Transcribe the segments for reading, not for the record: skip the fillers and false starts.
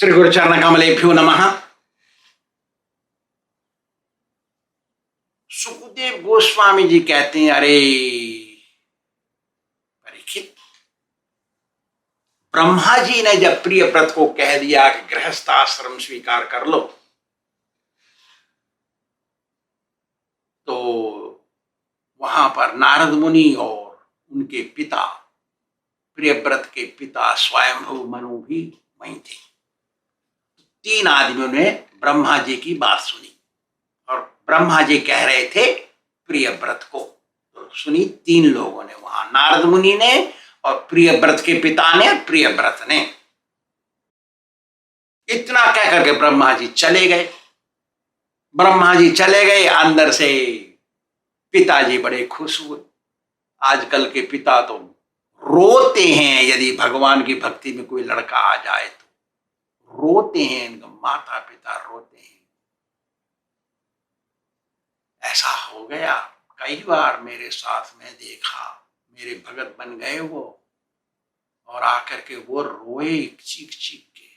श्री गुरु चरण कमलेभ्यो नमः। सुखदेव गोस्वामी जी कहते हैं, अरे परीक्षित, ब्रह्मा जी ने जब प्रियव्रत को कह दिया कि गृहस्थ आश्रम स्वीकार कर लो, तो वहां पर नारद मुनि और उनके पिता प्रियव्रत के पिता स्वयंभू मनु भी वहीं थे। तीन आदमियों ने ब्रह्मा जी की बात सुनी और ब्रह्मा जी कह रहे थे प्रियव्रत को, तो सुनी तीन लोगों ने, वहां नारद मुनि ने और प्रियव्रत के पिता ने, प्रियव्रत ने। इतना कह करके ब्रह्मा जी चले गए। ब्रह्मा जी चले गए, अंदर से पिताजी बड़े खुश हुए। आजकल के पिता तो रोते हैं यदि भगवान की भक्ति में कोई लड़का आ जाए तो रोते हैं, इनका माता पिता रोते हैं। ऐसा हो गया कई बार मेरे साथ में देखा, मेरे भगत बन गए वो, और आकर के वो रोए, चीख चीख के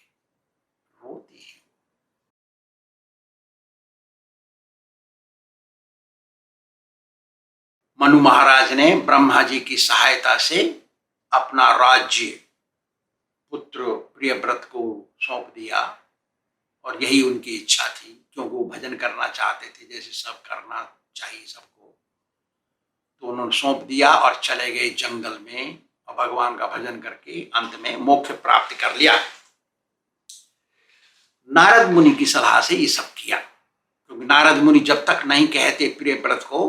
रोते हैं। मनु महाराज ने ब्रह्मा जी की सहायता से अपना राज्य पुत्र प्रियव्रत को सौंप दिया, और यही उनकी इच्छा थी, क्योंकि वो भजन करना चाहते थे जैसे सब करना चाहिए सबको। तो उन्होंने सौंप दिया और चले गए जंगल में, और भगवान का भजन करके अंत में मोक्ष प्राप्त कर लिया। नारद मुनि की सलाह से ये सब किया, क्योंकि नारद मुनि जब तक नहीं कहते प्रियव्रत को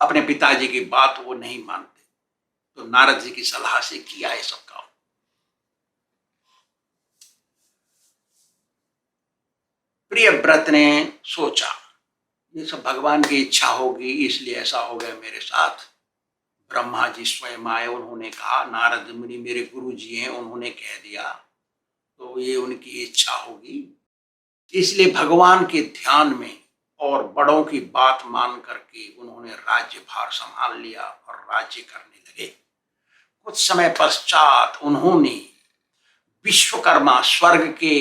अपने पिताजी की बात वो नहीं मानते, तो नारद जी की सलाह से किया ये सब काम। प्रियव्रत ने सोचा ये सब भगवान की इच्छा होगी, इसलिए ऐसा हो गया मेरे साथ। ब्रह्मा जी स्वयं आए, उन्होंने कहा, नारद मुनि मेरे गुरु जी हैं, उन्होंने कह दिया तो ये उनकी इच्छा होगी। इसलिए भगवान के ध्यान में और बड़ों की बात मान करके उन्होंने राज्य भार संभाल लिया और राज्य करने लगे। कुछ समय पश्चात उन्होंने विश्वकर्मा, स्वर्ग के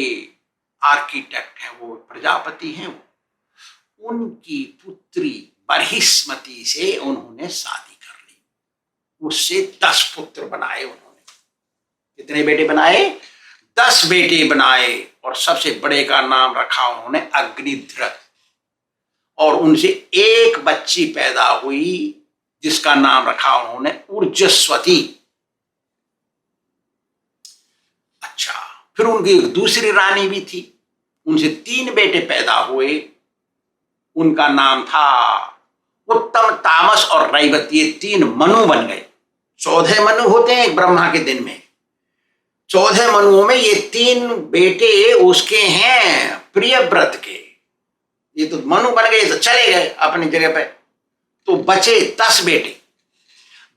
आर्किटेक्ट हैं वो, प्रजापति हैं वो, उनकी पुत्री बर्हिस्मति से उन्होंने शादी कर ली। उससे 10 पुत्र बनाए उन्होंने। कितने बेटे बनाए? 10 बेटे बनाए, और सबसे बड़े का नाम रखा उन्होंने अग्निध्र, और उनसे एक बच्ची पैदा हुई जिसका नाम रखा उन्होंने ऊर्जस्वती। अच्छा, फिर उनकी एक दूसरी रानी भी थी, उनसे 3 बेटे पैदा हुए, उनका नाम था उत्तम, तामस और रैवत। ये 3 मनु बन गए। 14 मनु होते हैं एक ब्रह्मा के दिन में। 14 मनुओं में ये 3 बेटे उसके हैं प्रियव्रत के। ये तो मनु बन गए, तो चले गए अपनी जगह पे, तो बचे 10 बेटे।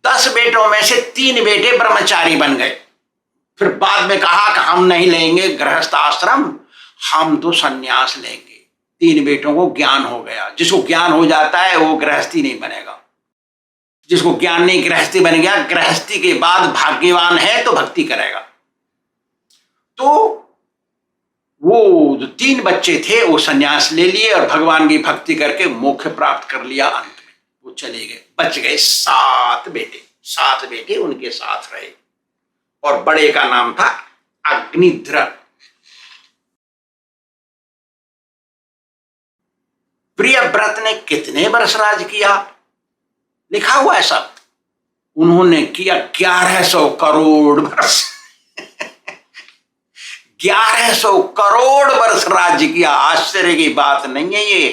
10 बेटों में से 3 बेटे ब्रह्मचारी बन गए। फिर बाद में कहा कि हम नहीं लेंगे गृहस्थ आश्रम, हम तो सन्यास लेंगे। 3 बेटों को ज्ञान हो गया। जिसको ज्ञान हो जाता है वो गृहस्थी नहीं बनेगा, जिसको ज्ञान नहीं गृहस्थी बन गया। गृहस्थी के बाद भाग्यवान है तो भक्ति करेगा। तो वो जो 3 बच्चे थे वो सन्यास ले लिए और भगवान की भक्ति करके मोक्ष प्राप्त कर लिया। अंत में वो चले गए, बच गए 7 बेटे। 7 बेटे उनके साथ रहे, और बड़े का नाम था अग्निध्र। प्रियव्रत ने कितने वर्ष राज किया? लिखा हुआ है सब। उन्होंने किया 1100 करोड़ वर्ष। 1100 करोड़ वर्ष राज्य किया। आश्चर्य की बात नहीं है ये,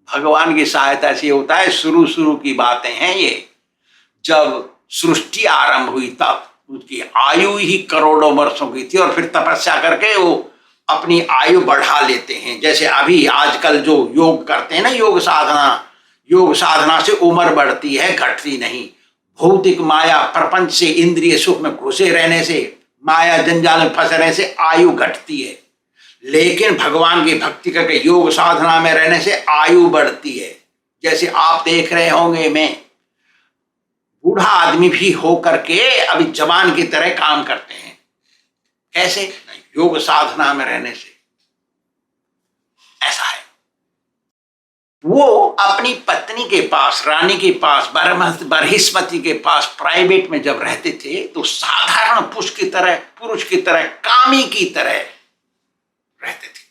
भगवान की सहायता से होता है। शुरू की बातें हैं ये। जब सृष्टि आरंभ हुई तब उसकी आयु ही करोड़ों वर्षों की थी, और फिर तपस्या करके वो अपनी आयु बढ़ा लेते हैं। जैसे अभी आजकल जो योग करते हैं ना, योग साधना से उम्र बढ़ती है, घटती नहीं। भौतिक माया प्रपंच से, इंद्रिय सुख में घुसे रहने से, माया जंजाल में फंसे रहने से आयु घटती है। लेकिन भगवान की भक्ति करके योग साधना में रहने से आयु बढ़ती है। जैसे आप देख रहे होंगे, मैं बूढ़ा आदमी भी हो करके अभी जवान की तरह काम करते हैं। कैसे? योग साधना में रहने से। ऐसा है। वो अपनी पत्नी के पास, रानी के पास, बरहिस्मती के पास प्राइवेट में जब रहते थे तो साधारण पुरुष की तरह कामी की तरह रहते थे।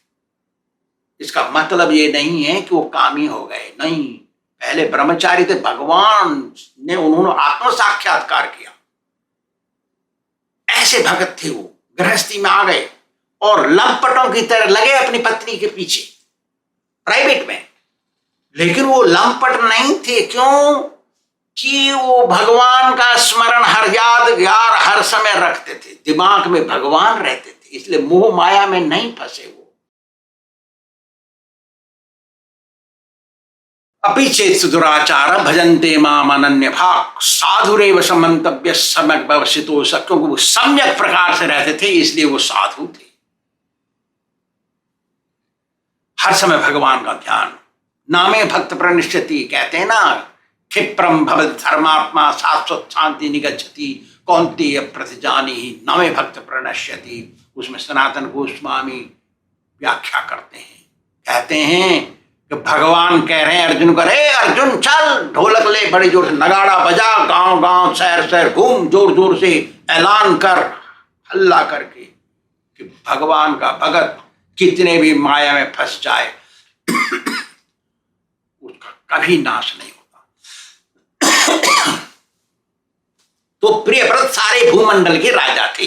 इसका मतलब ये नहीं है कि वो कामी हो गए, नहीं, पहले ब्रह्मचारी थे, भगवान ने उन्होंने आत्म साक्षात्कार किया, ऐसे भगत थे वो, गृहस्थी में आ गए और लंपटों की तरह लगे अपनी पत्नी के पीछे प्राइवेट में। लेकिन वो लंपट नहीं थे, क्यों कि वो भगवान का स्मरण यार हर समय रखते थे, दिमाग में भगवान रहते थे, इसलिए मोह माया में नहीं फंसे वो। अपि चेत् दुराचार भजन्ते माम अनन्य भाग साधुरेव समन्तव्य सम्यक व्यवसितो। क्योंकि वो सम्यक प्रकार से रहते थे इसलिए वो साधु थे। हर समय भगवान का ध्यान। नामे भक्त प्रणश्यति, कहते हैं ना, क्षिप्रम भवति धर्मात्मा शाश्वत शांति निगच्छति कौन्तेय प्रतिजानीहि नामे भक्त प्रणश्यति। उसमें सनातन गोस्वामी व्याख्या करते हैं, कहते हैं कि भगवान कह रहे हैं अर्जुन को, अरे अर्जुन चल, ढोलक ले, बड़ी जोर से नगाड़ा बजा, गांव गांव शहर शहर घूम, जोर जोर से ऐलान कर, हल्ला करके कि भगवान का भगत कितने भी माया में फंस जाए उसका कभी नाश नहीं होता। तो प्रियव्रत सारे भूमंडल के राजा थे।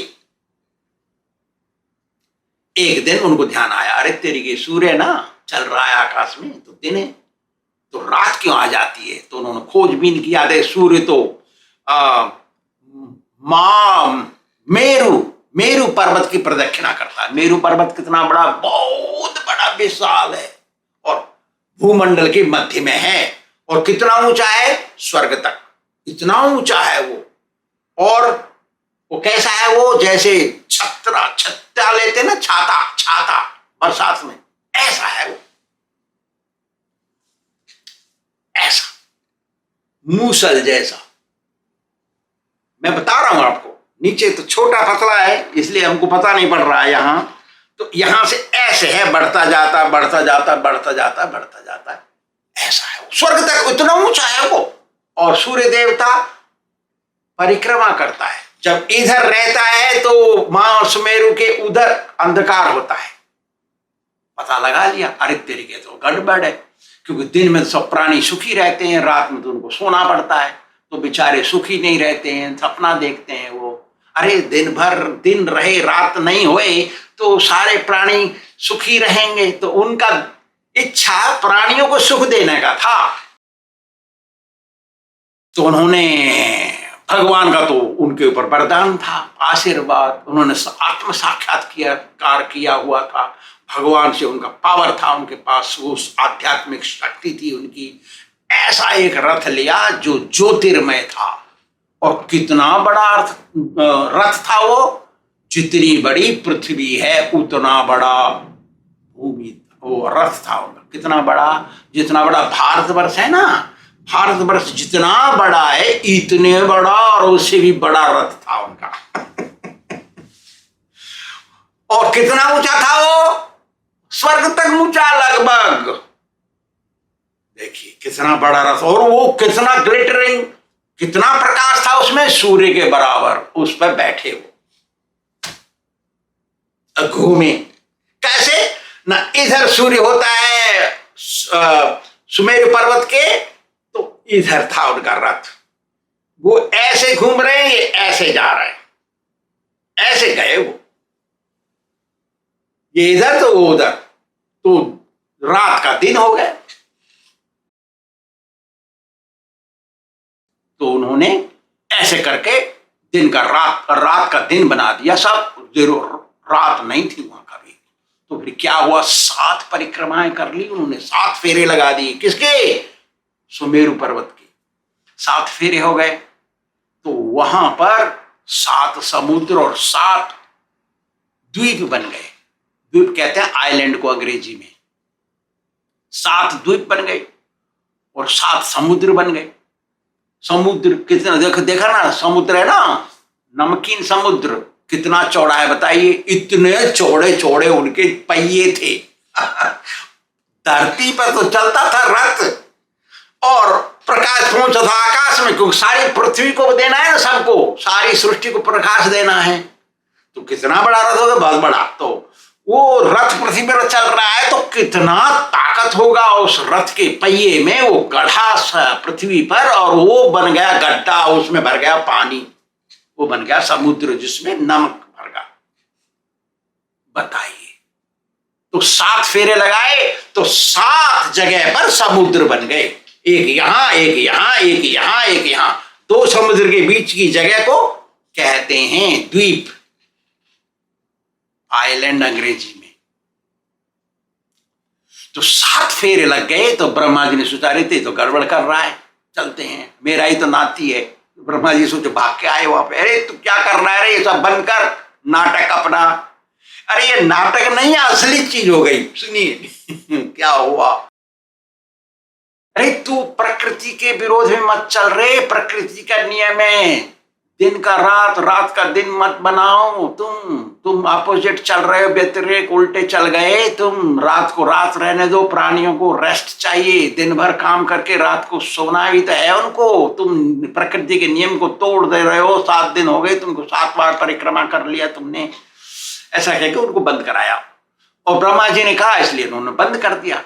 एक दिन उनको ध्यान आया, अरे तेरी के सूर्य ना चल रहा है आकाश में, तो दिन है तो रात क्यों आ जाती है? तो उन्होंने खोजबीन किया, दे सूर्य तो मेरु पर्वत की प्रदक्षिणा करता है। मेरु पर्वत कितना बड़ा, बहुत बड़ा विशाल है और भूमंडल के मध्य में है। और कितना ऊंचा है? स्वर्ग तक, इतना ऊंचा है वो। और वो कैसा है? वो जैसे छत्ता लेते ना, छाता बरसात में, ऐसा है वो, ऐसा मूसल जैसा। मैं बता रहा हूं आपको, नीचे तो छोटा पतला है इसलिए हमको पता नहीं पड़ रहा है, यहां तो यहां से ऐसे है, बढ़ता जाता ऐसा है वो। स्वर्ग तक इतना ऊंचा है वो। और सूर्य देवता परिक्रमा करता है, जब इधर रहता है तो मां सुमेरु के उधर अंधकार होता है। पता लगा लिया, अरे तेरी के तो गड़बड़ है, क्योंकि दिन में सब प्राणी सुखी रहते हैं, रात में तो उनको सोना पड़ता है, तो बेचारे सुखी नहीं रहते हैं, सपना देखते हैं वो। अरे दिन भर दिन रहे रात नहीं होए तो सारे प्राणी सुखी रहेंगे, तो उनका इच्छा प्राणियों को सुख देने का था। तो उन्होंने, भगवान का तो उनके ऊपर वरदान था, आशीर्वाद, उन्होंने आत्म साक्षात्कार किया हुआ था, भगवान से उनका पावर था, उनके पास वो आध्यात्मिक शक्ति थी उनकी। ऐसा एक रथ लिया जो ज्योतिर्मय था, और कितना बड़ा रथ था वो, जितनी बड़ी पृथ्वी है उतना बड़ा भूमि, वो रथ था उनका। कितना बड़ा? जितना बड़ा भारतवर्ष है ना, भारतवर्ष जितना बड़ा है इतने बड़ा और उससे भी बड़ा रथ था उनका। और कितना ऊंचा था वो? स्वर्ग तक ऊंचा लगभग। देखिए कितना बड़ा रथ, और वो कितना ग्लिटरिंग, कितना प्रकाश था उसमें, सूर्य के बराबर उस पर बैठे वो घूमे। कैसे ना, इधर सूर्य होता है सुमेरु पर्वत के, तो इधर था उनका रथ, वो ऐसे घूम रहे हैं, ये ऐसे जा रहे हैं, ऐसे गए वो, ये इधर तो वो उधर, तो रात का दिन हो गया। तो उन्होंने ऐसे करके दिन का रात का दिन बना दिया। सब रात नहीं थी वहां कभी। तो फिर क्या हुआ, 7 परिक्रमाएं कर ली उन्होंने, 7 फेरे लगा दिए। किसके? सुमेरु पर्वत के 7 फेरे हो गए। तो वहां पर 7 समुद्र और 7 द्वीप बन गए। द्वीप कहते हैं आइलैंड को अंग्रेजी में। 7 द्वीप बन गए और 7 समुद्र बन गए। समुद्र कितना देखा ना, समुद्र है ना, नमकीन समुद्र, कितना चौड़ा है बताइए, इतने चौड़े चौड़े उनके पहिए थे। धरती पर तो चलता था रथ, और प्रकाश पहुंचता था आकाश में, क्योंकि सारी पृथ्वी को देना है ना, सबको, सारी सृष्टि को प्रकाश देना है। तो कितना बड़ा रथ होगा, बहुत बड़ा। तो वो रथ पृथ्वी पर चल रहा है, तो कितना ताकत होगा उस रथ के पहिए में। वो गड्ढा पृथ्वी पर, और वो बन गया गड्ढा, उसमें भर गया पानी, वो बन गया समुद्र जिसमें नमक भर गया। बताइए, तो 7 फेरे लगाए तो 7 जगह पर समुद्र बन गए, एक यहां, एक यहां, एक यहां, एक यहां। 2 समुद्र के बीच की जगह को कहते हैं द्वीप, आइलैंड अंग्रेजी में। तो 7 फेरे लग गए, तो ब्रह्मा जी ने सोचा, रहे थे तो गड़बड़ कर रहा है, चलते हैं, मेरा ही तो नाती है। ब्रह्मा जी सोचे, भाग के आए वहां पे, अरे तू क्या कर रहा है रे, ये सब बंद कर नाटक अपना। अरे ये नाटक नहीं है, असली चीज हो गई। सुनिए क्या हुआ। अरे तू प्रकृति के विरोध में मत चल रे, प्रकृति का नियम है, दिन का रात, रात का दिन मत बनाओ। तुम अपोजिट चल रहे हो, व्यतिरेक उल्टे चल गए। तुम रात को रात रहने दो, प्राणियों को रेस्ट चाहिए, दिन भर काम करके रात को सोना भी तो है उनको। तुम प्रकृति के नियम को तोड़ दे रहे हो। 7 दिन हो गए तुमको, 7 बार परिक्रमा कर लिया तुमने, ऐसा कहकर उनको बंद कराया। और ब्रह्मा जी ने कहा, इसलिए उन्होंने बंद कर दिया।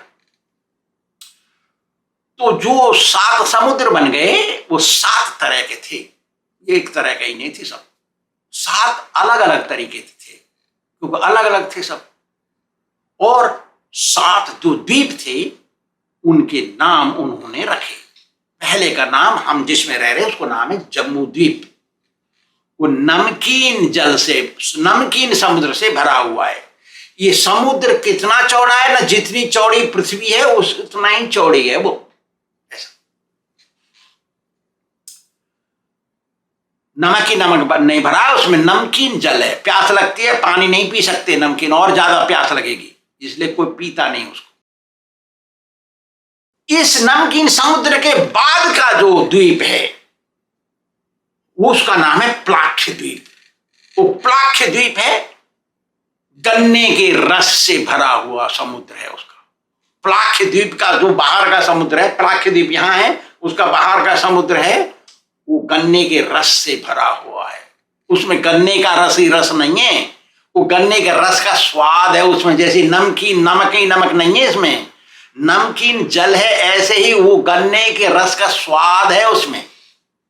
तो जो 7 समुद्र बन गए, वो 7 तरह के थे, एक तरह का ही नहीं थी, सब 7 अलग अलग तरीके थे, क्योंकि अलग अलग थे सब। और 7 जो द्वीप थे, उनके नाम उन्होंने रखे। पहले का नाम, हम जिसमें रह रहे हैं उसको नाम है जम्मू द्वीप। वो नमकीन जल से, नमकीन समुद्र से भरा हुआ है। ये समुद्र कितना चौड़ा है ना, जितनी चौड़ी पृथ्वी है उतना ही चौड़ी है वो। नमक ही नमक नहीं भरा है उसमें, नमकीन जल है। प्यास लगती है, पानी नहीं पी सकते, नमकीन और ज्यादा प्यास लगेगी, इसलिए कोई पीता नहीं उसको। इस नमकीन समुद्र के बाद का जो द्वीप है, उसका नाम है प्लाख्य द्वीप। वो प्लाख्य द्वीप है, गन्ने के रस से भरा हुआ समुद्र है उसका। प्लाख्य द्वीप का जो बाहर का समुद्र है, प्लाख्य द्वीप यहां है, उसका बाहर का समुद्र है, वो गन्ने के रस से भरा हुआ है। उसमें गन्ने का रस ही रस नहीं है, वो गन्ने के रस का स्वाद है उसमें। जैसे नमकीन, नमक ही नमक नहीं है इसमें, नमकीन जल है, ऐसे ही वो गन्ने के रस का स्वाद है उसमें।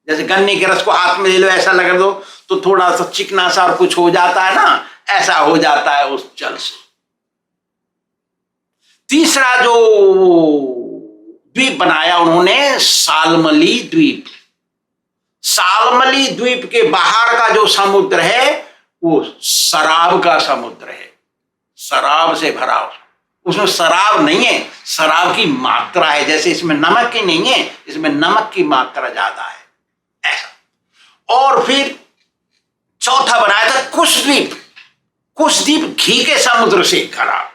जैसे गन्ने के रस को हाथ में ले लो, ऐसा लगा दो तो थोड़ा सा चिकना सा और कुछ हो जाता है ना, ऐसा हो जाता है उस जल से। तीसरा जो द्वीप बनाया उन्होंने, सालमली द्वीप। सालमली द्वीप के बाहर का जो समुद्र है, वो शराब का समुद्र है, शराब से भरा। उसमें शराब नहीं है, शराब की मात्रा है। जैसे इसमें नमक की नहीं है, इसमें नमक की मात्रा ज्यादा है, ऐसा। और फिर चौथा बनाया था कुशद्वीप। कुशद्वीप घी के समुद्र से भरा।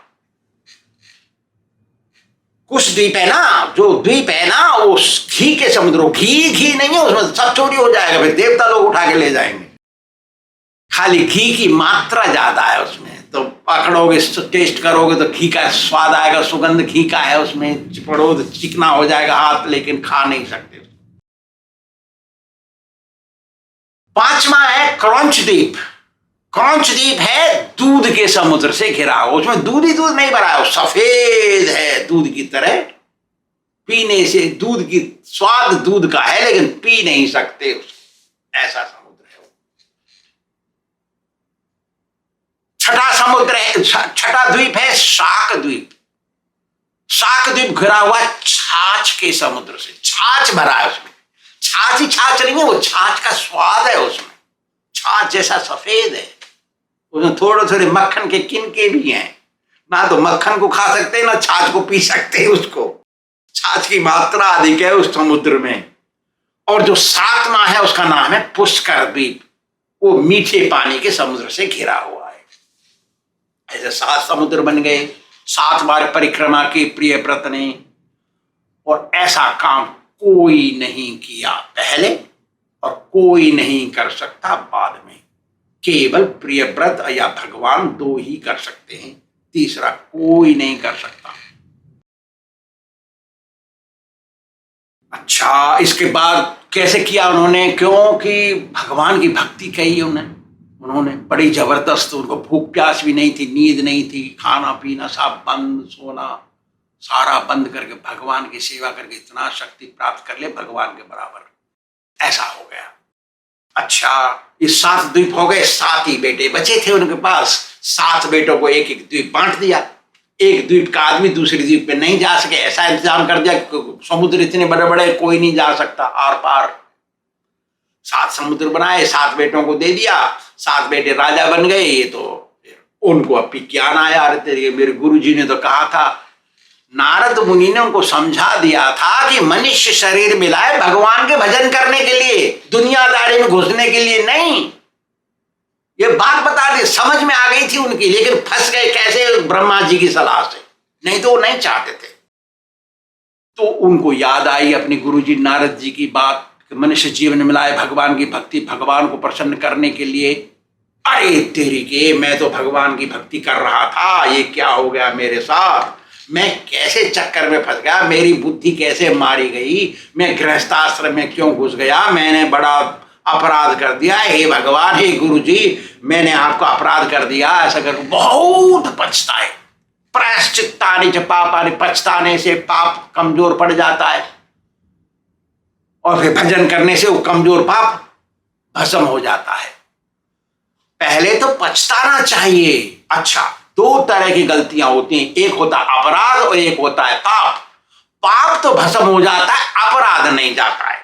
कुशद्वीप है ना, जो द्वीप है ना, वो घी के समुद्र, घी नहीं है उसमें, सब चोरी हो जाएगा, फिर देवता लोग उठा के ले जाएंगे। खाली घी की मात्रा ज्यादा है उसमें, तो पकड़ोगे, टेस्ट करोगे तो घी का स्वाद आएगा, सुगंध घी का है उसमें। चिपड़ो तो चिकना हो जाएगा हाथ, लेकिन खा नहीं सकते। 5वां है क्रंच द्वीप। क्रंच द्वीप है दूध के समुद्र से घिरा हुआ, उसमें दूध ही दूध नहीं भरा है, सफेद है दूध की तरह। पीने से दूध की स्वाद दूध का है, लेकिन पी नहीं सकते उसको, ऐसा समुद्र है। छठा समुद्र है, छठा द्वीप है शाक द्वीप। शाक द्वीप घिरा हुआ छाछ के समुद्र से, छाछ भरा है उसमें। छाछ ही छाछ नहीं है, वो छाछ का स्वाद है उसमें, छाछ जैसा सफेद है। उसमें थोड़े थोड़े मक्खन के किनके भी हैं, ना तो मक्खन को खा सकते हैं ना छाछ को पी सकते हैं उसको। छाछ की मात्रा अधिक है उस समुद्र में। और जो 7वां है उसका नाम है पुष्कर द्वीप। वो मीठे पानी के समुद्र से घिरा हुआ है। ऐसे 7 समुद्र बन गए। 7 बार परिक्रमा की प्रियव्रत ने, और ऐसा काम कोई नहीं किया पहले और कोई नहीं कर सकता बाद में। केवल प्रियव्रत या भगवान दो ही कर सकते हैं, तीसरा कोई नहीं कर सकता। अच्छा, इसके बाद कैसे किया उन्होंने? क्योंकि भगवान की भक्ति कही उन्होंने बड़ी जबरदस्त। उनको भूख प्यास भी नहीं थी, नींद नहीं थी, खाना पीना सब बंद, सोना सारा बंद करके भगवान की सेवा करके इतना शक्ति प्राप्त कर ले भगवान के बराबर, ऐसा हो गया। अच्छा, ये 7 द्वीप हो गए, 7 ही बेटे बचे थे उनके पास। 7 बेटों को एक एक द्वीप बांट दिया। एक द्वीप का आदमी दूसरे द्वीप पे नहीं जा सके, ऐसा इंतजाम कर दिया, समुद्र इतने बड़े बड़े कोई नहीं जा सकता आर पार। 7 समुद्र बनाए, 7 बेटों को दे दिया, 7 बेटे राजा बन गए। ये तो उनको अब ज्ञान आया, अरे मेरे गुरु जी ने तो कहा था, नारद मुनि ने उनको समझा दिया था कि मनुष्य शरीर मिला है भगवान के भजन करने के लिए, दुनियादारी में घुसने के लिए नहीं। ये बात बता दी, समझ में आ गई थी उनकी, लेकिन फंस गए कैसे? ब्रह्मा जी की सलाह से, नहीं तो वो नहीं चाहते थे। तो उनको याद आई अपने गुरुजी नारद जी की बात, मनुष्य जीवन में मिला है भगवान की भक्ति, भगवान को प्रसन्न करने के लिए। अरे तेरी के, मैं तो भगवान की भक्ति कर रहा था, ये क्या हो गया मेरे साथ? मैं कैसे चक्कर में फंस गया, मेरी बुद्धि कैसे मारी गई, मैं गृहस्थाश्रम में क्यों घुस गया, मैंने बड़ा अपराध कर दिया। हे भगवान, हे गुरु जी, मैंने आपको अपराध कर दिया, ऐसा कर बहुत पछताए। प्रायश्चित्तानि च पापानि, पछताने से पाप कमजोर पड़ जाता है और फिर भजन करने से वो कमजोर पाप भस्म हो जाता है। पहले तो पछताना चाहिए। अच्छा, 2 तरह की गलतियां होती हैं, एक होता है अपराध और एक होता है पाप। पाप तो भस्म हो जाता है, अपराध नहीं जाता है,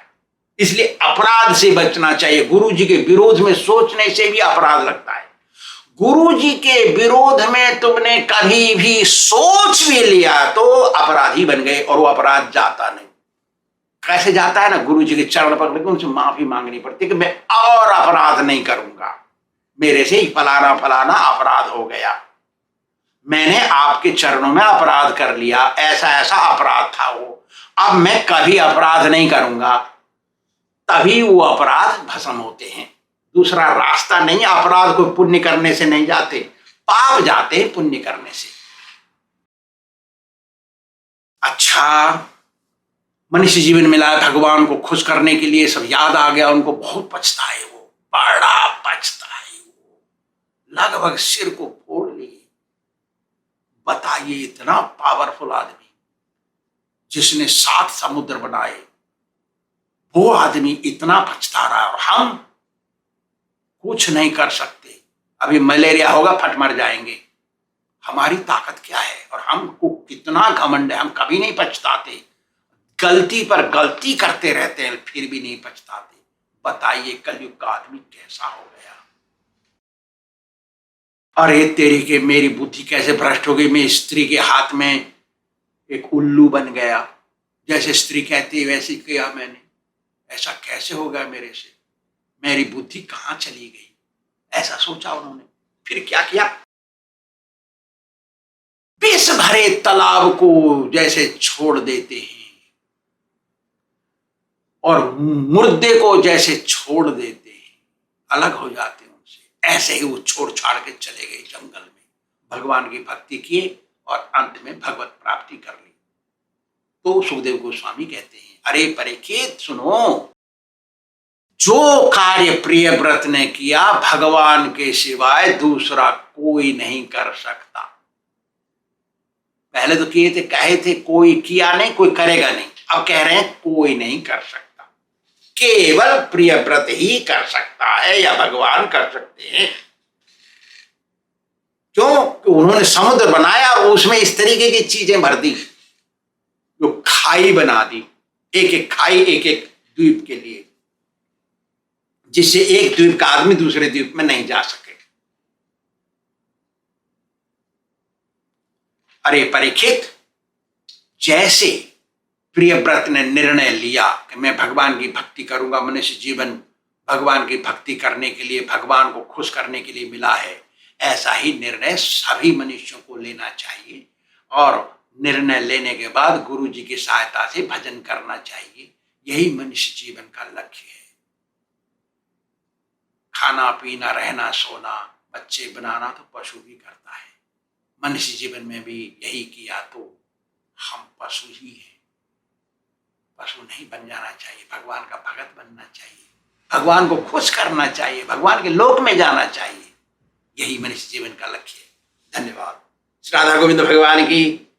इसलिए अपराध से बचना चाहिए। गुरु जी के विरोध में सोचने से भी अपराध लगता है। गुरु जी के विरोध में तुमने कभी भी सोच भी लिया तो अपराधी बन गए और वो अपराध जाता नहीं। कैसे जाता है ना, गुरु जी के चरण पर लेकर उनसे माफी मांगनी पड़ती है कि मैं और अपराध नहीं करूंगा, मेरे से ही फलाना फलाना अपराध हो गया, मैंने आपके चरणों में अपराध कर लिया, ऐसा ऐसा अपराध था वो, अब मैं कभी अपराध नहीं करूंगा। तभी वो अपराध भस्म होते हैं। दूसरा रास्ता नहीं, अपराध को पुण्य करने से नहीं जाते, पाप जाते हैं पुण्य करने से। अच्छा, मनुष्य जीवन मिला है भगवान को खुश करने के लिए, सब याद आ गया उनको, बहुत पछताए वो, बड़ा पछताए वो, लगभग सिर को फोड़ लिए। बताइए, इतना पावरफुल आदमी जिसने 7 समुद्र बनाए, वो आदमी इतना पछता रहा और हम कुछ नहीं कर सकते। अभी मलेरिया होगा, फट मर जाएंगे। हमारी ताकत क्या है? और हमको कितना घमंड है, हम कभी नहीं पछताते, गलती पर गलती करते रहते हैं फिर भी नहीं पछताते। बताइए कलयुग का आदमी कैसा हो गया। अरे तेरी के, मेरी बुद्धि कैसे भ्रष्ट हो गई, मैं स्त्री के हाथ में एक उल्लू बन गया, जैसे स्त्री कहती है वैसे किया मैंने, ऐसा कैसे हो गया मेरे से, मेरी बुद्धि कहां चली गई, ऐसा सोचा उन्होंने। फिर क्या किया? विष भरे तालाब को जैसे छोड़ देते हैं और मुर्दे को जैसे छोड़ देते हैं, अलग हो जाते हैं उनसे, ऐसे ही वो छोड़ छाड़ के चले गए जंगल में, भगवान की भक्ति किए और अंत में भगवत प्राप्ति कर ली। तो सुखदेव गोस्वामी कहते हैं, अरे परीक्षित सुनो, जो कार्य प्रियव्रत ने किया भगवान के सिवाय दूसरा कोई नहीं कर सकता। पहले तो किए थे, कहे थे कोई किया नहीं, कोई करेगा नहीं, अब कह रहे हैं कोई नहीं कर सकता, केवल प्रियव्रत ही कर सकता है या भगवान कर सकते हैं। क्यों? उन्होंने समुद्र बनाया और उसमें इस तरीके की चीजें भर दी, जो खाई बना दी, एक एक खाई एक एक द्वीप के लिए, जिससे एक द्वीप का आदमी दूसरे द्वीप में नहीं जा सके। अरे परीक्षित, जैसे प्रियव्रत ने निर्णय लिया कि मैं भगवान की भक्ति करूंगा, मनुष्य जीवन भगवान की भक्ति करने के लिए, भगवान को खुश करने के लिए मिला है, ऐसा ही निर्णय सभी मनुष्यों को लेना चाहिए और निर्णय लेने के बाद गुरु जी की सहायता से भजन करना चाहिए। यही मनुष्य जीवन का लक्ष्य है। खाना पीना रहना सोना बच्चे बनाना तो पशु भी करता है। मनुष्य जीवन में भी यही किया तो हम पशु ही हैं। पशु नहीं बन जाना चाहिए, भगवान का भगत बनना चाहिए, भगवान को खुश करना चाहिए, भगवान के लोक में जाना चाहिए। यही मनुष्य जीवन का लक्ष्य है। धन्यवाद। श्री राधा गोविंद भगवान की